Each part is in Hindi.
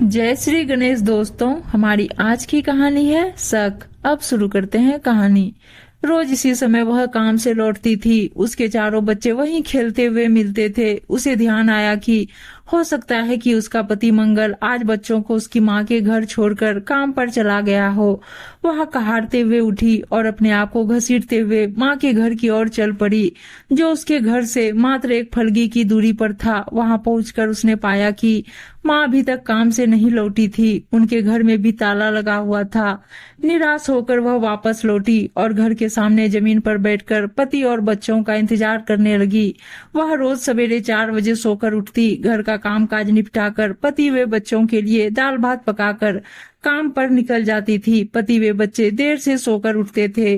जय श्री गणेश दोस्तों। हमारी आज की कहानी है शक। अब शुरू करते हैं कहानी। रोज इसी समय वह काम से लौटती थी। उसके चारों बच्चे वहीं खेलते हुए मिलते थे। उसे ध्यान आया कि हो सकता है कि उसका पति मंगल आज बच्चों को उसकी माँ के घर छोड़कर काम पर चला गया हो। वह कहारते हुए उठी और अपने आप को घसीटते हुए माँ के घर की ओर चल पड़ी, जो उसके घर से मात्र एक फलगी की दूरी पर था। वहां पहुंचकर उसने पाया कि माँ अभी तक काम से नहीं लौटी थी। उनके घर में भी ताला लगा हुआ था। निराश होकर वह वापस लौटी और घर के सामने जमीन पर बैठकर पति और बच्चों का इंतजार करने लगी। वह रोज सवेरे 4 बजे सोकर उठती, घर का कामकाज निपटाकर पति व बच्चों के लिए दाल भात पकाकर काम पर निकल जाती थी। पति व बच्चे देर से सोकर उठते थे।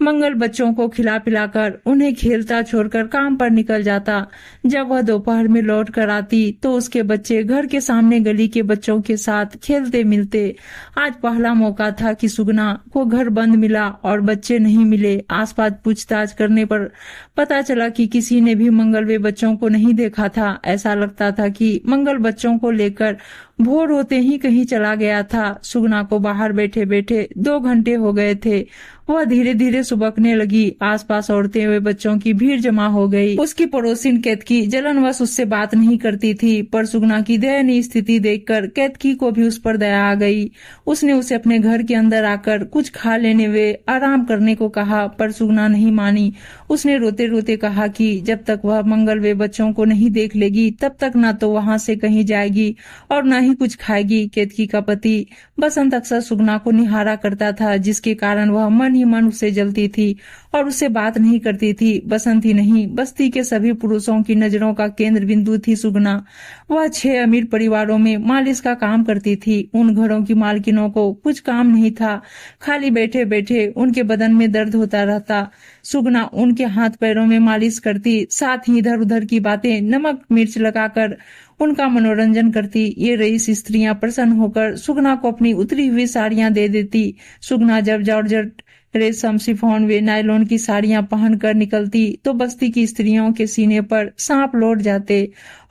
मंगल बच्चों को खिला पिलाकर उन्हें खेलता छोड़कर काम पर निकल जाता। जब वह दोपहर में लौट कर आती तो उसके बच्चे घर के सामने गली के बच्चों के साथ खेलते मिलते। आज पहला मौका था कि सुगना को घर बंद मिला और बच्चे नहीं मिले। आसपास पूछताछ करने पर पता चला कि किसी ने भी मंगल व बच्चों को नहीं देखा था। ऐसा लगता था कि मंगल बच्चों को लेकर भोर होते ही कहीं चला गया था। सुगना को बाहर बैठे बैठे 2 घंटे हो गए थे। वह धीरे धीरे सुबकने लगी। आसपास औरतें व बच्चों की भीड़ जमा हो गई। उसकी पड़ोसिन केतकी जलनवश उससे बात नहीं करती थी, पर सुगना की दयनीय स्थिति देखकर केतकी को भी उस पर दया आ गई। उसने उसे अपने घर के अंदर आकर कुछ खा लेने व आराम करने को कहा, पर सुगना नहीं मानी। उसने रोते रोते कहा कि जब तक वह मंगल व बच्चों को नहीं देख लेगी तब तक न तो वहां से कहीं जाएगी और न ही कुछ खाएगी। केतकी का पति बसंत अक्सर सुगना को निहारा करता था, जिसके कारण वह मन ही मन उससे जलती थी और उससे बात नहीं करती थी। बसंत ही नहीं, बस्ती के सभी पुरुषों की नजरों का केंद्र बिंदु थी सुगना। वह 6 अमीर परिवारों में मालिश का काम करती थी। उन घरों की मालकिनों को कुछ काम नहीं था, खाली बैठे बैठे उनके बदन में दर्द होता रहता। सुगना उनके हाथ पैरों में मालिश करती, साथ ही इधर उधर की बातें नमक मिर्च लगाकर उनका मनोरंजन करती। ये रईस स्त्रियां प्रसन्न होकर सुगना को अपनी उतरी हुई साड़ियां दे देती। सुगना जब जॉर्जेट, रेशम, शिफॉन व नायलॉन की साड़ियां पहनकर निकलती तो बस्ती की स्त्रियों के सीने पर सांप लौट जाते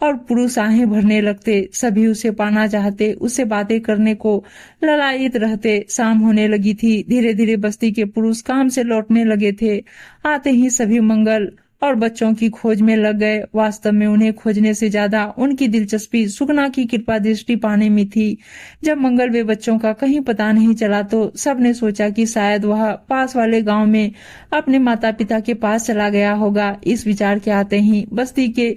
और पुरुष आहें भरने लगते। सभी उसे पाना चाहते, उससे बातें करने को ललायित रहते। शाम होने लगी थी। धीरे धीरे बस्ती के पुरुष काम से लौटने लगे थे। आते ही सभी मंगल और बच्चों की खोज में लग गए। वास्तव में उन्हें खोजने से ज्यादा उनकी दिलचस्पी सुगना की कृपा दृष्टि पाने में थी। जब मंगल वे बच्चों का कहीं पता नहीं चला तो सबने सोचा कि शायद वह पास वाले गांव में अपने माता पिता के पास चला गया होगा। इस विचार के आते ही बस्ती के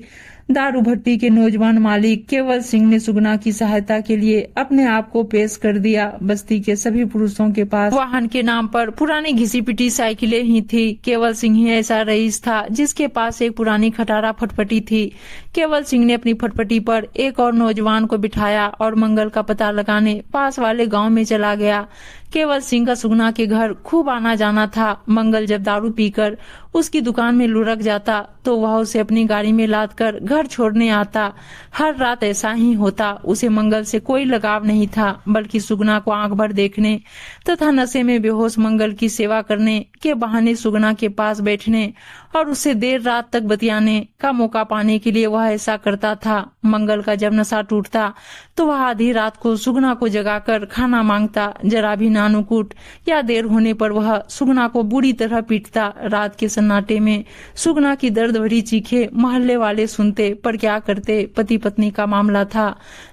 दारू भट्टी के नौजवान मालिक केवल सिंह ने सुगना की सहायता के लिए अपने आप को पेश कर दिया। बस्ती के सभी पुरुषों के पास वाहन के नाम पर पुरानी घिसी पिटी साइकिलें ही थी। केवल सिंह ही ऐसा रईस था जिसके पास एक पुरानी खटारा फटफटी थी। केवल सिंह ने अपनी फटफटी पर एक और नौजवान को बिठाया और मंगल का पता लगाने पास वाले गाँव में चला गया। केवल सिंह का सुगना के घर खूब आना जाना था। मंगल जब दारू पीकर उसकी दुकान में लुढ़क जाता तो वह उसे अपनी गाड़ी में लाद कर घर छोड़ने आता। हर रात ऐसा ही होता। उसे मंगल से कोई लगाव नहीं था, बल्कि सुगना को आंख भर देखने तथा नशे में बेहोश मंगल की सेवा करने के बहाने सुगना के पास बैठने और उससे देर रात तक बतियाने का मौका पाने के लिए वह ऐसा करता था। मंगल का जब नशा टूटता तो वह आधी रात को सुगना को जगाकर खाना मांगता। जरा भी नानुकुट या देर होने पर वह सुगना को बुरी तरह पीटता। रात के सन्नाटे में सुगना की दर्द भरी चीखें मोहल्ले वाले सुनते, पर क्या करते। पति पत्नी का मामला था।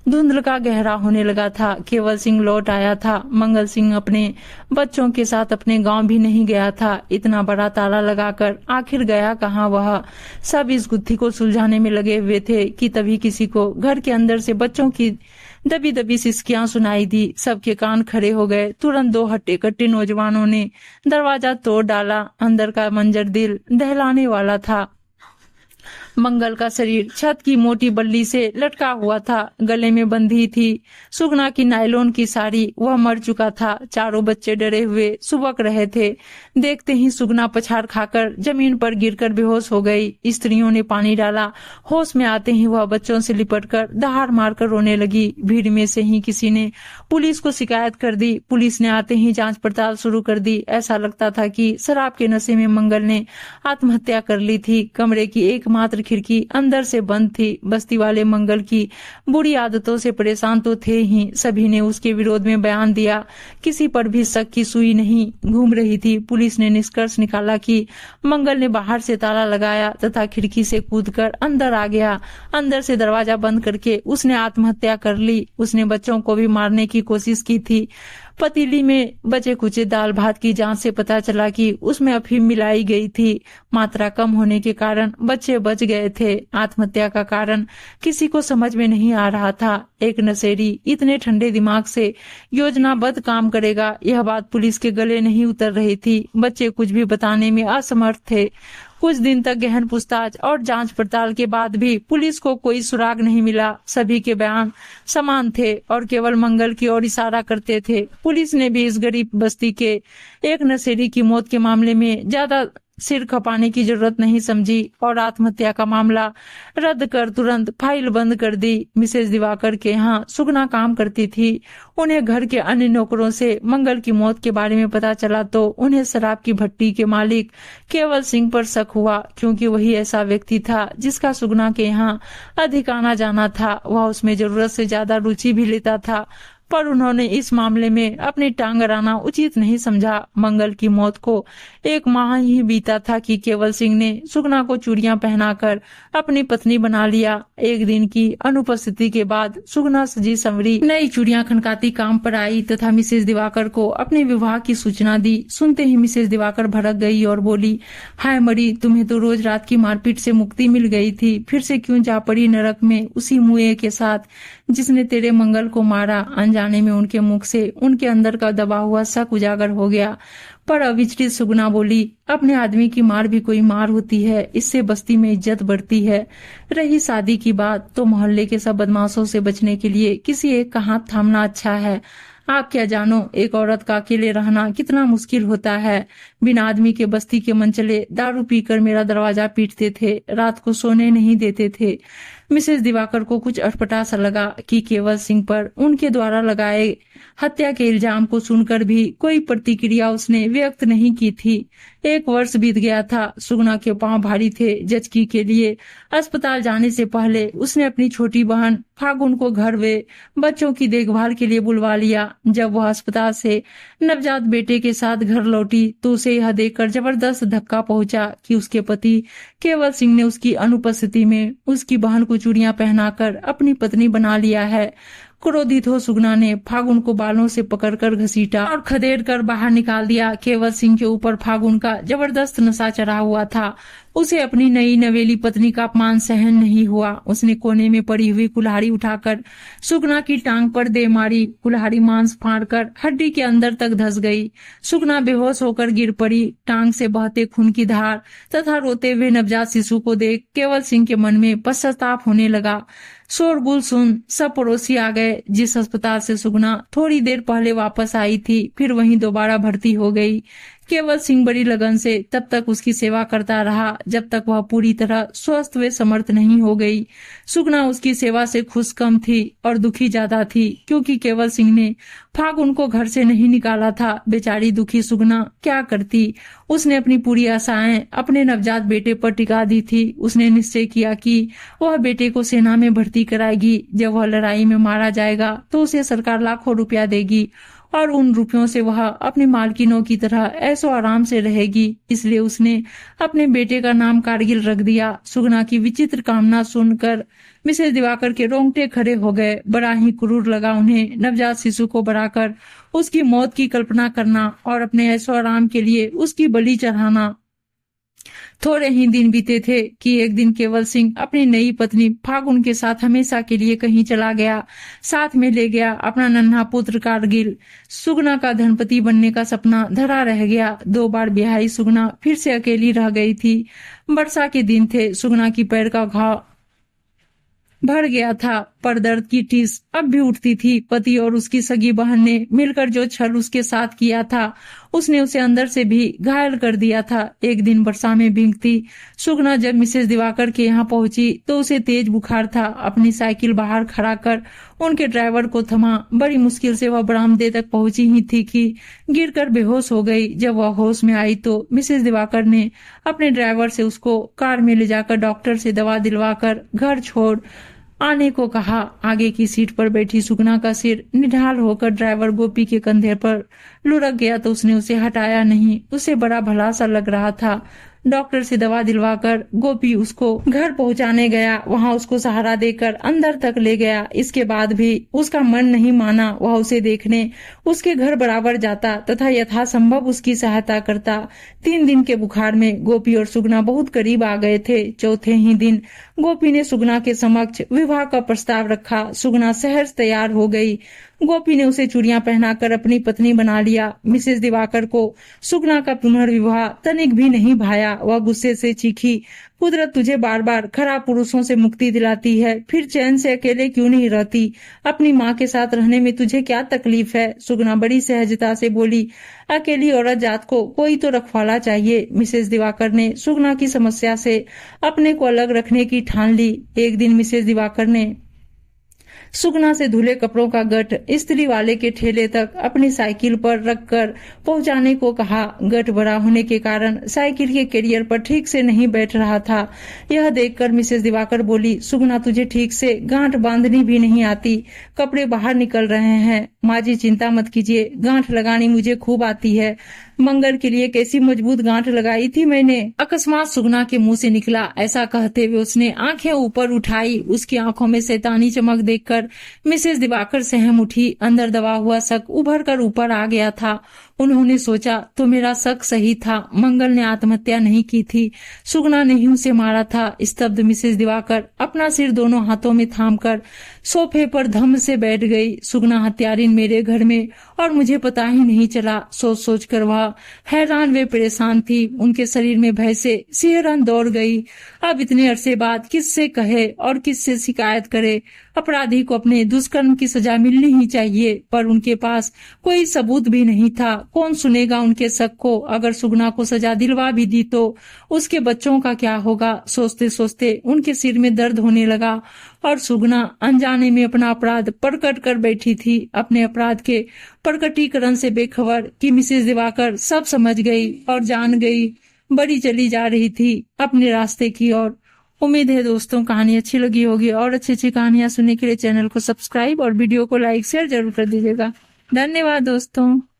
धुंधल का गहरा होने लगा था। केवल सिंह लौट आया था। मंगल सिंह अपने बच्चों के साथ अपने गांव भी नहीं गया था। इतना बड़ा ताला लगाकर आखिर गया कहाँ वह। सब इस गुत्थी को सुलझाने में लगे हुए थे कि तभी किसी को घर के अंदर से बच्चों की दबी दबी सिसकियां सुनाई दी। सबके कान खड़े हो गए। तुरंत 2 हट्टे कट्टे नौजवानों ने दरवाजा तोड़ डाला। अंदर का मंजर दिल दहलाने वाला था। मंगल का शरीर छत की मोटी बल्ली से लटका हुआ था। गले में बंधी थी सुगना की नायलॉन की साड़ी। वह मर चुका था। चारों बच्चे डरे हुए सुबक रहे थे। देखते ही सुगना पछाड़ खाकर जमीन पर गिरकर बेहोश हो गई। स्त्रियों ने पानी डाला। होश में आते ही वह बच्चों से लिपटकर दहाड़ मारकर रोने लगी। भीड़ में से ही किसी ने पुलिस को शिकायत कर दी। पुलिस ने आते ही जांच पड़ताल शुरू कर दी। ऐसा लगता था कि शराब के नशे में मंगल ने आत्महत्या कर ली थी। कमरे की एकमात्र खिड़की अंदर से बंद थी। बस्ती वाले मंगल की बुरी आदतों से परेशान तो थे ही, सभी ने उसके विरोध में बयान दिया। किसी पर भी शक की सुई नहीं घूम रही थी। पुलिस ने निष्कर्ष निकाला कि मंगल ने बाहर से ताला लगाया तथा खिड़की से कूदकर अंदर आ गया। अंदर से दरवाजा बंद करके उसने आत्महत्या कर ली। उसने बच्चों को भी मारने की कोशिश की थी। पतीली में बचे कुचे दाल भात की जांच से पता चला कि उसमें अफीम मिलाई गई थी। मात्रा कम होने के कारण बच्चे बच गए थे। आत्महत्या का कारण किसी को समझ में नहीं आ रहा था। एक नशेड़ी इतने ठंडे दिमाग से योजनाबद्ध काम करेगा, यह बात पुलिस के गले नहीं उतर रही थी। बच्चे कुछ भी बताने में असमर्थ थे। कुछ दिन तक गहन पूछताछ और जांच पड़ताल के बाद भी पुलिस को कोई सुराग नहीं मिला। सभी के बयान समान थे और केवल मंगल की ओर इशारा करते थे। पुलिस ने भी इस गरीब बस्ती के एक नशेड़ी की मौत के मामले में ज्यादा सिर खपाने की जरूरत नहीं समझी और आत्महत्या का मामला रद्द कर तुरंत फाइल बंद कर दी। मिसेज दिवाकर के यहाँ सुगना काम करती थी। उन्हें घर के अन्य नौकरों से मंगल की मौत के बारे में पता चला तो उन्हें शराब की भट्टी के मालिक केवल सिंह पर शक हुआ, क्योंकि वही ऐसा व्यक्ति था जिसका सुगना के यहाँ अधिक आना जाना था। वह उसमें जरूरत से ज्यादा रुचि भी लेता था, पर उन्होंने इस मामले में अपनी टांग अड़ाना उचित नहीं समझा। मंगल की मौत को 1 माह ही बीता था कि केवल सिंह ने सुगना को चूड़ियां पहनाकर अपनी पत्नी बना लिया। एक दिन की अनुपस्थिति के बाद सुगना सजी संवरी नई चूड़ियां खनकाती काम पर आई तथा मिसेज दिवाकर को अपने विवाह की सूचना दी। सुनते ही मिसेज दिवाकर भड़क गई और बोली, हाय मरी, तुम्हें तो रोज रात की मारपीट से मुक्ति मिल गई थी, फिर से क्यों जा पड़ी नरक में उसी मुए के साथ जिसने तेरे मंगल को मारा। जाने में उनके मुख से उनके अंदर का दबा हुआ शक उजागर हो गया। पर अविचलित सुगना बोली, अपने आदमी की मार भी कोई मार होती है, इससे बस्ती में इज्जत बढ़ती है। रही शादी की बात, तो मोहल्ले के सब बदमाशों से बचने के लिए किसी एक का हाथ थामना अच्छा है। आप क्या जानो एक औरत का अकेले रहना कितना मुश्किल होता है। बिना आदमी के बस्ती के मनचले दारू पीकर मेरा दरवाजा पीटते थे, रात को सोने नहीं देते थे। मिसेज दिवाकर को कुछ अटपटा सा लगा कि केवल सिंह पर उनके द्वारा लगाए हत्या के इल्जाम को सुनकर भी कोई प्रतिक्रिया उसने व्यक्त नहीं की थी। 1 वर्ष बीत गया था। सुगना के पांव भारी थे। जचकी के लिए अस्पताल जाने से पहले उसने अपनी छोटी बहन फागुन को घर वे बच्चों की देखभाल के लिए बुलवा लिया। जब वह अस्पताल से नवजात बेटे के साथ घर लौटी तो उसे यह देखकर जबरदस्त धक्का पहुंचा कि उसके पति केवल सिंह ने उसकी अनुपस्थिति में उसकी बहन को चूड़ियां पहनाकर अपनी पत्नी बना लिया है। क्रोधित हो सुगना ने फागुन को बालों से पकड़कर घसीटा और खदेड़ कर बाहर निकाल दिया। केवल सिंह के ऊपर फागुन का जबरदस्त नशा चढ़ा हुआ था। उसे अपनी नई नवेली पत्नी का अपमान सहन नहीं हुआ। उसने कोने में पड़ी हुई कुल्हाड़ी उठाकर सुगना की टांग पर दे मारी। कुल्हाड़ी मांस फाड़कर हड्डी के अंदर तक धंस गई। सुगना बेहोश होकर गिर पड़ी। टांग से बहते खून की धार तथा रोते हुए नवजात शिशु को देख केवल सिंह के मन में पश्चाताप होने लगा। शोरगुल सुन सब पड़ोसी आ गए। जिस अस्पताल से सुगना थोड़ी देर पहले वापस आई थी, फिर वहीं दोबारा भर्ती हो गई। केवल सिंह बड़ी लगन से तब तक उसकी सेवा करता रहा जब तक वह पूरी तरह स्वस्थ व समर्थ नहीं हो गई। सुगना उसकी सेवा से खुश कम थी और दुखी ज्यादा थी, क्योंकि केवल सिंह ने फागुन को घर से नहीं निकाला था। बेचारी दुखी सुगना क्या करती। उसने अपनी पूरी आशाएं अपने नवजात बेटे पर टिका दी थी। उसने निश्चय किया कि वह बेटे को सेना में भर्ती कराएगी। जब वह लड़ाई में मारा जाएगा तो उसे सरकार लाखों रुपया देगी और उन रुपयों से वह अपनी मालकिनों की तरह ऐसो आराम से रहेगी। इसलिए उसने अपने बेटे का नाम कारगिल रख दिया। सुगना की विचित्र कामना सुनकर मिसेज दिवाकर के रोंगटे खड़े हो गए। बड़ा ही क्रूर लगा उन्हें नवजात शिशु को बढ़ाकर उसकी मौत की कल्पना करना और अपने ऐसो आराम के लिए उसकी बलि चढ़ाना। थोड़े ही दिन बीते थे कि एक दिन केवल सिंह अपनी नई पत्नी फागुन के साथ हमेशा के लिए कहीं चला गया। साथ में ले गया अपना नन्हा पुत्र कारगिल। सुगना का धनपति बनने का सपना धरा रह गया। 2 बार ब्याही सुगना फिर से अकेली रह गई थी। वर्षा के दिन थे। सुगना की पैर का घाव भर गया था, पर दर्द की टीस अब भी उठती थी। पति और उसकी सगी बहन ने मिलकर जो छल उसके साथ किया था उसने उसे अंदर से भी घायल कर दिया था। एक दिन वर्षा में भीगती सुगना जब मिसेस दिवाकर के यहाँ पहुंची तो उसे तेज बुखार था। अपनी साइकिल बाहर खड़ा कर उनके ड्राइवर को थमा। बड़ी मुश्किल से वह बरामदे तक पहुंची ही थी कि गिरकर बेहोश हो गई। जब वह होश में आई तो मिसेस दिवाकर ने अपने ड्राइवर से उसको कार में ले जाकर डॉक्टर से दवा दिलवाकर घर छोड़ आने को कहा। आगे की सीट पर बैठी सुगना का सिर निढाल होकर ड्राइवर गोपी के कंधे पर लुढ़क गया तो उसने उसे हटाया नहीं। उसे बड़ा भला सा लग रहा था। डॉक्टर से दवा दिलवाकर गोपी उसको घर पहुंचाने गया। वहां उसको सहारा देकर अंदर तक ले गया। इसके बाद भी उसका मन नहीं माना। वह उसे देखने उसके घर बराबर जाता तथा यथासंभव उसकी सहायता करता। 3 दिन के बुखार में गोपी और सुगना बहुत करीब आ गए थे। चौथे ही दिन गोपी ने सुगना के समक्ष विवाह का प्रस्ताव रखा। सुगना सहर्ष तैयार हो गई। गोपी ने उसे चूड़ियां पहनाकर अपनी पत्नी बना लिया। मिसेस दिवाकर को सुगना का पुनर्विवाह तनिक भी नहीं भाया। वह गुस्से से चीखी, कुदरत तुझे बार बार खराब पुरुषों से मुक्ति दिलाती है, फिर चैन से अकेले क्यों नहीं रहती? अपनी माँ के साथ रहने में तुझे क्या तकलीफ है? सुगना बड़ी सहजता से बोली, अकेली औरत जात को कोई तो रखवाला चाहिए। मिसेस दिवाकर ने सुगना की समस्या से अपने को अलग रखने की ठान ली। एक दिन मिसेस दिवाकर ने सुगना से धुले कपड़ों का गठ इस्त्री वाले के ठेले तक अपनी साइकिल पर रखकर पहुंचाने को कहा। गठ बड़ा होने के कारण साइकिल के कैरियर पर ठीक से नहीं बैठ रहा था। यह देखकर मिसेस दिवाकर बोली, सुगना तुझे ठीक से गांठ बांधनी भी नहीं आती, कपड़े बाहर निकल रहे हैं। माँ जी चिंता मत कीजिए, गांठ लगानी मुझे खूब आती है। मंगल के लिए कैसी मजबूत गांठ लगाई थी मैंने। अकस्मात सुगना के मुंह से निकला। ऐसा कहते हुए उसने आंखें ऊपर उठाई। उसकी आंखों में शैतानी चमक देखकर मिसेस दिवाकर सहम उठी। अंदर दबा हुआ शक उभर कर ऊपर आ गया था। उन्होंने सोचा तो मेरा शक सही था, मंगल ने आत्महत्या नहीं की थी, सुगना ने ही उसे मारा था। स्तब्ध मिसेस दिवाकर अपना सिर दोनों हाथों में थामकर सोफे पर धम से बैठ गई। सुगना हत्यारिन मेरे घर में और मुझे पता ही नहीं चला। सोच सोच कर वह हैरान वे परेशान थी। उनके शरीर में भय से सिहरन दौड़ गई। अब इतने अरसे बाद किससे कहे और किससे शिकायत करे? अपराधी को अपने दुष्कर्म की सजा मिलनी ही चाहिए, पर उनके पास कोई सबूत भी नहीं था। कौन सुनेगा उनके शक को? अगर सुगना को सजा दिलवा भी दी तो उसके बच्चों का क्या होगा? सोचते सोचते उनके सिर में दर्द होने लगा और सुगना अनजाने में अपना अपराध प्रकट कर बैठी थी। अपने अपराध के प्रकटीकरण से बेखबर कि मिसेस दिवाकर सब समझ गई और जान गई, बड़ी चली जा रही थी अपने रास्ते की ओर। उम्मीद है दोस्तों कहानी अच्छी लगी होगी और अच्छी अच्छी कहानियां सुनने के लिए चैनल को सब्सक्राइब और वीडियो को लाइक शेयर जरूर कर दीजिएगा। धन्यवाद दोस्तों।